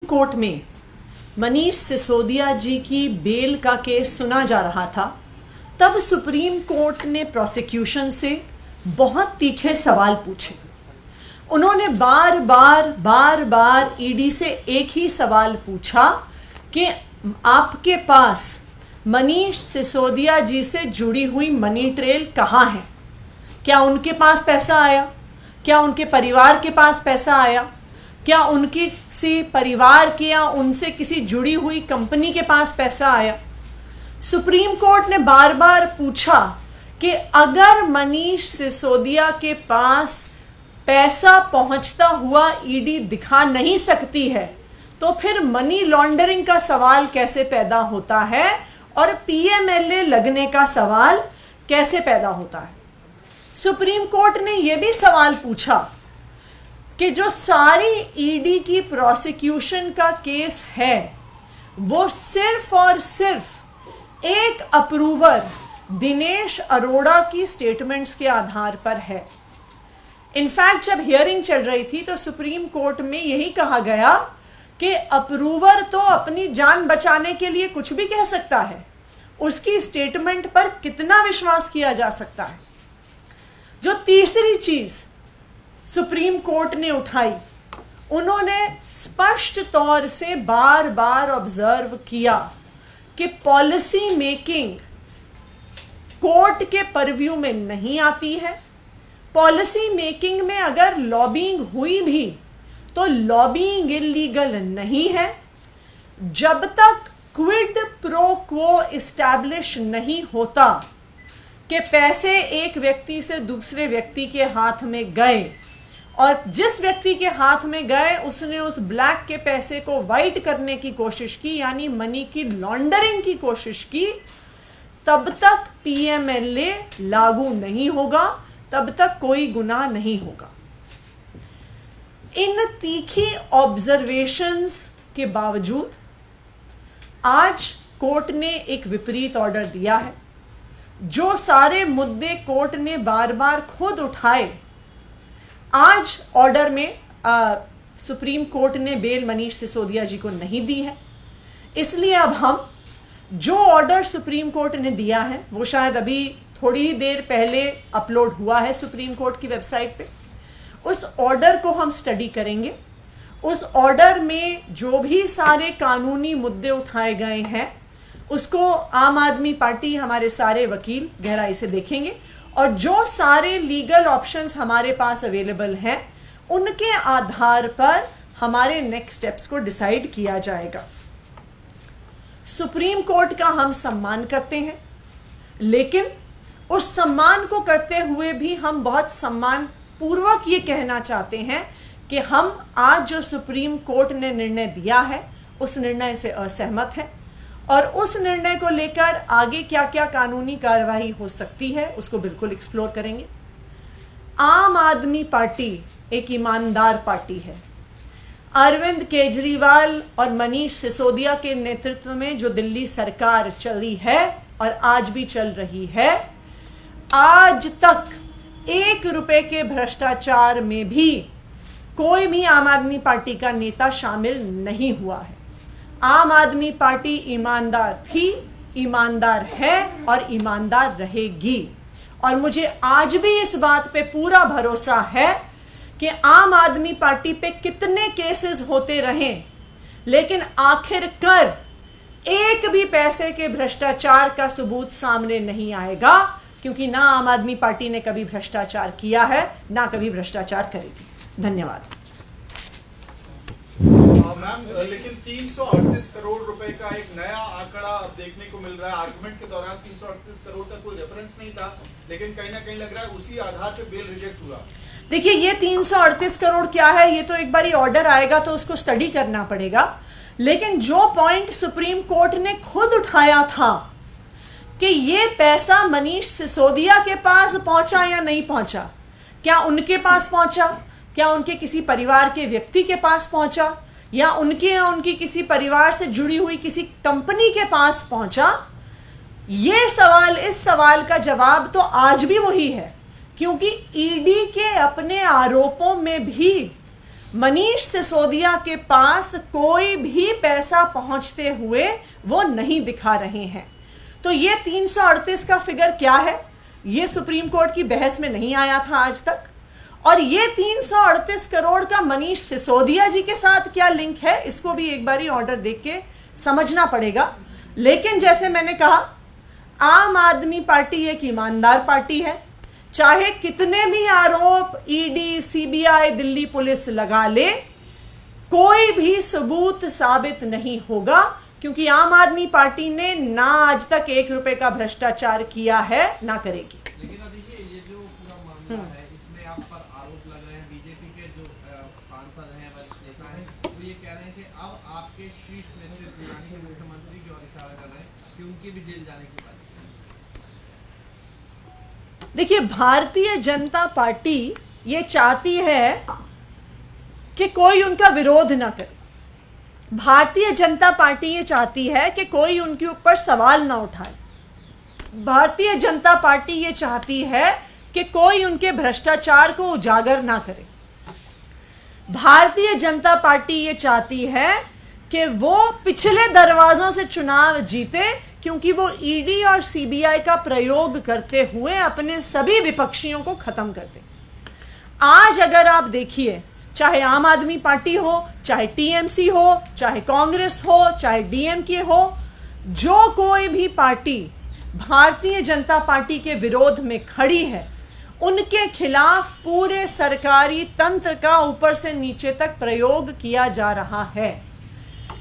Court में मनीष सिसोदिया जी की bell का केस सुना जा रहा था, तब सुप्रीम कोर्ट ने प्रोसिक्यूशन से बहुत तीखे सवाल पूछे। उन्होंने बार बार ईडी से एक ही सवाल पूछा कि आपके पास मनीष सिसोदिया जी से जुड़ी हुई मनी ट्रेल कहाँ है? क्या उनके पास पैसा आया? क्या उनके परिवार के पास पैसा आया? क्या उनकी किसी परिवार के या उनसे किसी जुड़ी हुई कंपनी के पास पैसा आया? सुप्रीम कोर्ट ने बार बार पूछा कि अगर मनीष सिसोदिया के पास पैसा पहुंचता हुआ ईडी दिखा नहीं सकती है तो फिर मनी लॉन्ड्रिंग का सवाल कैसे पैदा होता है और पीएमएलए लगने का सवाल कैसे पैदा होता है? सुप्रीम कोर्ट ने यह भी सवाल पूछा कि जो सारी ईडी की प्रोसिक्यूशन का केस है वो सिर्फ और सिर्फ एक अप्रूवर दिनेश अरोड़ा की स्टेटमेंट्स के आधार पर है। इनफैक्ट जब हियरिंग चल रही थी तो सुप्रीम कोर्ट में यही कहा गया कि अप्रूवर तो अपनी जान बचाने के लिए कुछ भी कह सकता है, उसकी स्टेटमेंट पर कितना विश्वास किया जा सकता है। जो तीसरी चीज सुप्रीम कोर्ट ने उठाई, उन्होंने स्पष्ट तौर से बार बार ऑब्जर्व किया कि पॉलिसी मेकिंग कोर्ट के परव्यू में नहीं आती है। पॉलिसी मेकिंग में अगर लॉबिंग हुई भी तो लॉबिंग इलीगल नहीं है जब तक क्विड प्रो क्वो इस्टेब्लिश नहीं होता कि पैसे एक व्यक्ति से दूसरे व्यक्ति के हाथ में गए और जिस व्यक्ति के हाथ में गए उसने उस ब्लैक के पैसे को व्हाइट करने की कोशिश की, यानी मनी की लॉन्ड्रिंग की कोशिश की, तब तक पीएमएलए लागू नहीं होगा, तब तक कोई गुनाह नहीं होगा। इन तीखी ऑब्जर्वेशंस के बावजूद आज कोर्ट ने एक विपरीत ऑर्डर दिया है। जो सारे मुद्दे कोर्ट ने बार बार खुद उठाए, आज ऑर्डर में सुप्रीम कोर्ट ने बेल मनीष सिसोदिया जी को नहीं दी है। इसलिए अब हम जो ऑर्डर सुप्रीम कोर्ट ने दिया है वो शायद अभी थोड़ी ही देर पहले अपलोड हुआ है सुप्रीम कोर्ट की वेबसाइट पे, उस ऑर्डर को हम स्टडी करेंगे। उस ऑर्डर में जो भी सारे कानूनी मुद्दे उठाए गए हैं उसको आम आदमी पार्टी, हमारे सारे वकील गहराई से देखेंगे और जो सारे लीगल ऑप्शंस हमारे पास अवेलेबल हैं उनके आधार पर हमारे नेक्स्ट स्टेप्स को डिसाइड किया जाएगा। सुप्रीम कोर्ट का हम सम्मान करते हैं, लेकिन उस सम्मान को करते हुए भी हम बहुत सम्मान पूर्वक ये कहना चाहते हैं कि हम आज जो सुप्रीम कोर्ट ने निर्णय दिया है उस निर्णय से असहमत हैं और उस निर्णय को लेकर आगे क्या क्या कानूनी कार्रवाई हो सकती है उसको बिल्कुल एक्सप्लोर करेंगे। आम आदमी पार्टी एक ईमानदार पार्टी है। अरविंद केजरीवाल और मनीष सिसोदिया के नेतृत्व में जो दिल्ली सरकार चली है और आज भी चल रही है, आज तक 1 रुपए के भ्रष्टाचार में भी कोई भी आम आदमी पार्टी का नेता शामिल नहीं हुआ है। आम आदमी पार्टी ईमानदार थी, ईमानदार है और ईमानदार रहेगी। और मुझे आज भी इस बात पे पूरा भरोसा है कि आम आदमी पार्टी पे कितने केसेस होते रहें, लेकिन आखिरकार एक भी पैसे के भ्रष्टाचार का सबूत सामने नहीं आएगा, क्योंकि ना आम आदमी पार्टी ने कभी भ्रष्टाचार किया है ना कभी भ्रष्टाचार करेगी। धन्यवाद। मैम, लेकिन 338 करोड़ रुपए का एक नया आंकड़ा अब देखने को मिल रहा है। आर्गुमेंट के दौरान 338 करोड़ का कोई रेफरेंस नहीं था, लेकिन कहीं ना कहीं लग रहा है उसी आधार पे बेल रिजेक्ट हुआ। देखिए, ये 338 करोड़ क्या है, ये तो एक बारी ऑर्डर आएगा तो उसको स्टडी करना पड़ेगा। लेकिन जो पॉइंट सुप्रीम कोर्ट ने खुद उठाया था कि ये पैसा मनीष सिसोदिया के पास पहुंचा या नहीं पहुंचा, क्या उनके पास पहुंचा, क्या उनके किसी परिवार के व्यक्ति के पास पहुंचा, या उनकी किसी परिवार से जुड़ी हुई किसी कंपनी के पास पहुंचा, ये सवाल, इस सवाल का जवाब तो आज भी वही है। क्योंकि ईडी के अपने आरोपों में भी मनीष सिसोदिया के पास कोई भी पैसा पहुंचते हुए वो नहीं दिखा रहे हैं। तो ये 338 का फिगर क्या है, ये सुप्रीम कोर्ट की बहस में नहीं आया था आज तक। और ये 338 करोड़ का मनीष सिसोदिया जी के साथ क्या लिंक है, इसको भी एक बारी ऑर्डर देख के समझना पड़ेगा। लेकिन जैसे मैंने कहा, आम आदमी पार्टी एक ईमानदार पार्टी है। चाहे कितने भी आरोप ईडी, सीबीआई, दिल्ली पुलिस लगा ले, कोई भी सबूत साबित नहीं होगा, क्योंकि आम आदमी पार्टी ने ना आज तक 1 रुपए का भ्रष्टाचार किया है, ना करेगी। लेकिन देखिए, ये जो पूरा मामला है, इसमें आप पर आरोप लग रहे हैं। बीजेपी के जो सांसद हैं, वरिष्ठ नेता हैं, वो ये कह रहे हैं कि अब आपके शीर्ष नेतृत्व यानी कि मुख्यमंत्री की ओर इशारा कर रहे हैं कि उनकी भी जेल जाने की बात। देखिए, भारतीय जनता पार्टी ये चाहती है कि कोई उनका विरोध ना करे। भारतीय जनता पार्टी ये चाहती है कि कोई उनके ऊपर सवाल ना उठाए। भारतीय जनता पार्टी ये चाहती है कि कोई उनके भ्रष्टाचार को उजागर ना करे। भारतीय जनता पार्टी ये चाहती है कि वो पिछले दरवाजों से चुनाव जीते, क्योंकि वो ईडी और सीबीआई का प्रयोग करते हुए अपने सभी विपक्षियों को खत्म कर दे। आज अगर आप देखिए, चाहे आम आदमी पार्टी हो, चाहे टीएमसी हो, चाहे कांग्रेस हो, चाहे डीएमके हो, जो कोई भी पार्टी भारतीय जनता पार्टी के विरोध में खड़ी है, उनके खिलाफ पूरे सरकारी तंत्र का ऊपर से नीचे तक प्रयोग किया जा रहा है।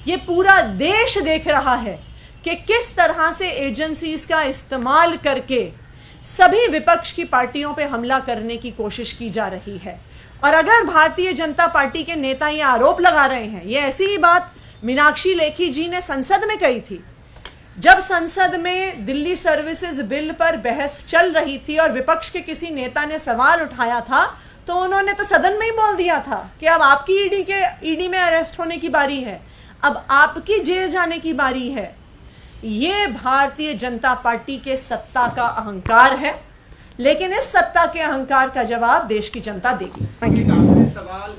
ये पूरा देश देख रहा है कि किस तरह से एजेंसीज का इस्तेमाल करके सभी विपक्ष की पार्टियों पे हमला करने की कोशिश की जा रही है। और अगर भारतीय जनता पार्टी के नेता ये आरोप लगा रहे हैं, ये ऐसी ही बात मीनाक्षी लेखी जी ने संसद में कही थी, जब संसद में दिल्ली सर्विसेज बिल पर बहस चल रही थी और विपक्ष के किसी नेता ने सवाल उठाया था, तो उन्होंने तो सदन में ही बोल दिया था कि अब आपकी ईडी में अरेस्ट होने की बारी है, अब आपकी जेल जाने की बारी है। ये भारतीय जनता पार्टी के सत्ता का अहंकार है, लेकिन इस सत्ता के अहंकार का जवाब देश की जनता देगी। एक आखिरी सवाल,